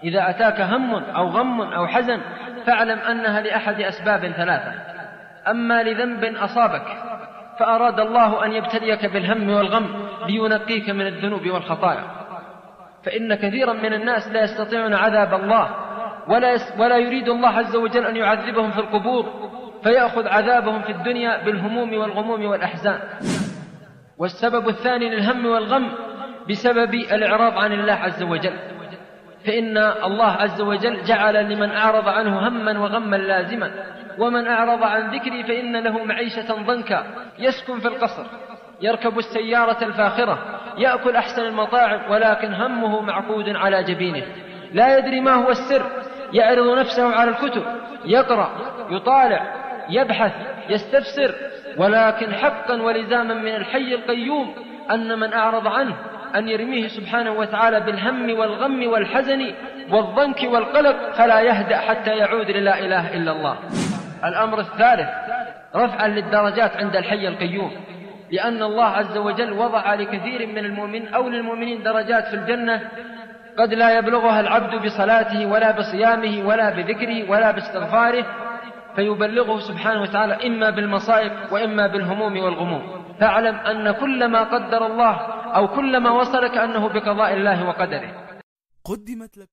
إذا أتاك هم أو غم أو حزن فاعلم أنها لأحد أسباب ثلاثة: أما لذنب أصابك فأراد الله أن يبتليك بالهم والغم لينقيك من الذنوب والخطايا، فإن كثيرا من الناس لا يستطيعون عذاب الله ولا يريد الله عز وجل أن يعذبهم في القبور، فيأخذ عذابهم في الدنيا بالهموم والغموم والأحزان. والسبب الثاني للهم والغم بسبب الإعراض عن الله عز وجل، فإن الله عز وجل جعل لمن أعرض عنه هما وغما لازما، ومن أعرض عن ذكري فإن له معيشة ضنكا، يسكن في القصر، يركب السيارة الفاخرة، يأكل أحسن المطاعم، ولكن همه معقود على جبينه، لا يدري ما هو السر، يعرض نفسه على الكتب، يقرأ، يطالع، يبحث، يستفسر، ولكن حقا ولزاما من الحي القيوم أن من أعرض عنه أن يرميه سبحانه وتعالى بالهم والغم والحزن والضنك والقلق، فلا يهدأ حتى يعود للا إله إلا الله. الأمر الثالث رفعا للدرجات عند الحي القيوم، لأن الله عز وجل وضع لكثير من المؤمنين أو للمؤمنين درجات في الجنة قد لا يبلغها العبد بصلاته ولا بصيامه ولا بذكره ولا باستغفاره، فيبلغه سبحانه وتعالى إما بالمصائب وإما بالهموم والغموم. فاعلم أن كل ما قدر الله أو كل ما وصلك أنه بقضاء الله وقدره. قدمت لك